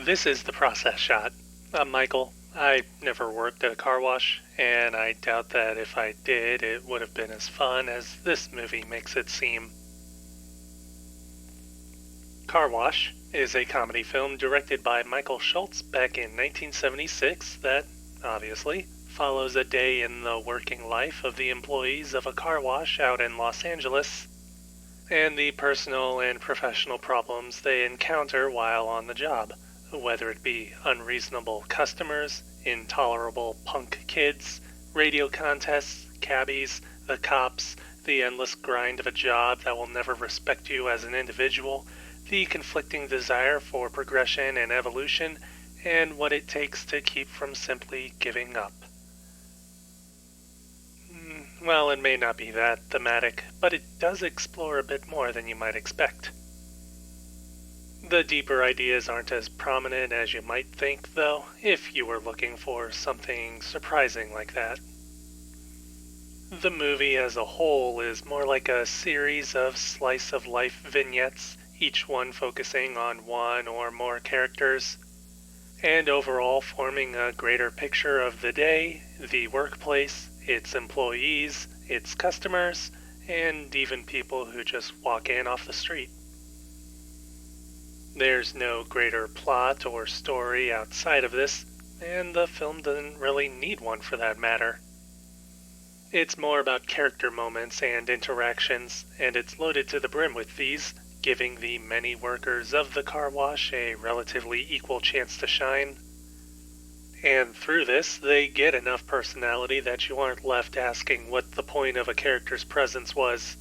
This is the process shot. I'm Michael. I never worked at a car wash, and I doubt that if I did, it would have been as fun as this movie makes it seem. Car Wash is a comedy film directed by Michael Schultz back in 1976 that, obviously, follows a day in the working life of the employees of a car wash out in Los Angeles, and the personal and professional problems they encounter while on the job, whether it be unreasonable customers, intolerable punk kids, radio contests, cabbies, the cops, the endless grind of a job that will never respect you as an individual, the conflicting desire for progression and evolution, and what it takes to keep from simply giving up. Well, it may not be that thematic, but it does explore a bit more than you might expect. The deeper ideas aren't as prominent as you might think, though, if you were looking for something surprising like that. The movie as a whole is more like a series of slice-of-life vignettes, each one focusing on one or more characters, and overall forming a greater picture of the day, the workplace, its employees, its customers, and even people who just walk in off the street. There's no greater plot or story outside of this, and the film doesn't really need one for that matter. It's more about character moments and interactions, and it's loaded to the brim with these, giving the many workers of the car wash a relatively equal chance to shine. And through this, they get enough personality that you aren't left asking what the point of a character's presence was.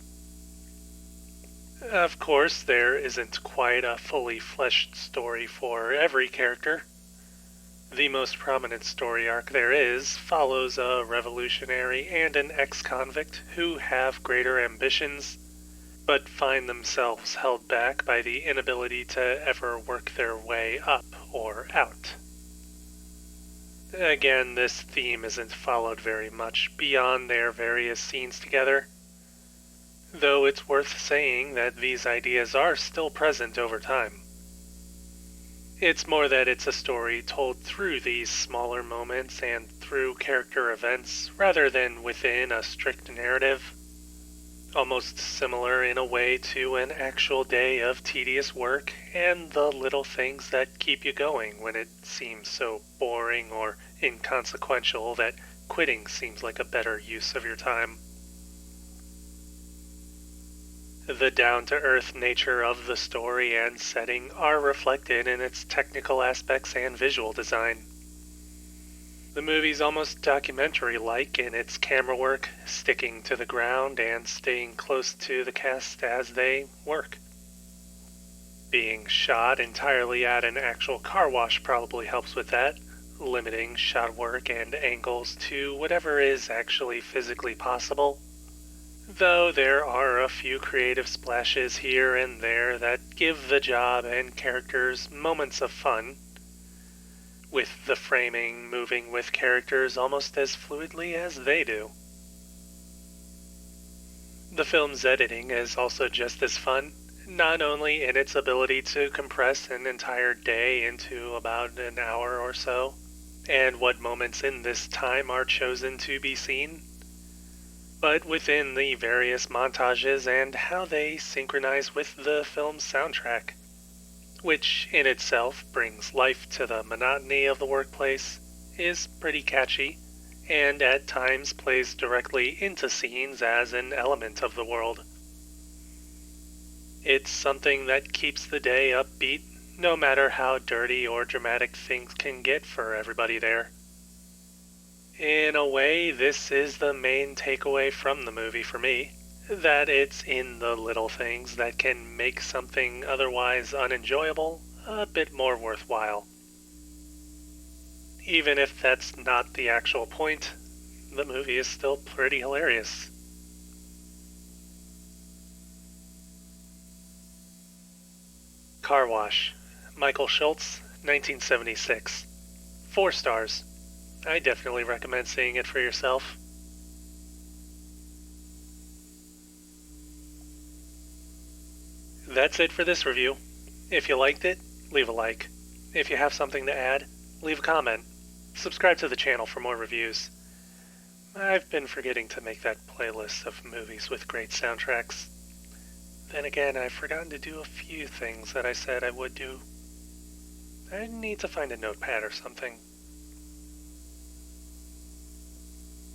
Of course, there isn't quite a fully fleshed story for every character. The most prominent story arc there is follows a revolutionary and an ex-convict who have greater ambitions, but find themselves held back by the inability to ever work their way up or out. Again, this theme isn't followed very much beyond their various scenes together, though it's worth saying that these ideas are still present over time. It's more that it's a story told through these smaller moments and through character events rather than within a strict narrative, almost similar in a way to an actual day of tedious work and the little things that keep you going when it seems so boring or inconsequential that quitting seems like a better use of your time. The down-to-earth nature of the story and setting are reflected in its technical aspects and visual design. The movie's almost documentary-like in its camera work, sticking to the ground and staying close to the cast as they work. Being shot entirely at an actual car wash probably helps with that, limiting shot work and angles to whatever is actually physically possible. Though there are a few creative splashes here and there that give the job and characters moments of fun, with the framing moving with characters almost as fluidly as they do. The film's editing is also just as fun, not only in its ability to compress an entire day into about an hour or so, and what moments in this time are chosen to be seen, but within the various montages and how they synchronize with the film's soundtrack, which in itself brings life to the monotony of the workplace, is pretty catchy, and at times plays directly into scenes as an element of the world. It's something that keeps the day upbeat, no matter how dirty or dramatic things can get for everybody there. In a way, this is the main takeaway from the movie for me, that it's in the little things that can make something otherwise unenjoyable a bit more worthwhile. Even if that's not the actual point, the movie is still pretty hilarious. Car Wash, Michael Schultz, 1976. 4 stars. I definitely recommend seeing it for yourself. That's it for this review. If you liked it, leave a like. If you have something to add, leave a comment. Subscribe to the channel for more reviews. I've been forgetting to make that playlist of movies with great soundtracks. Then again, I've forgotten to do a few things that I said I would do. I need to find a notepad or something.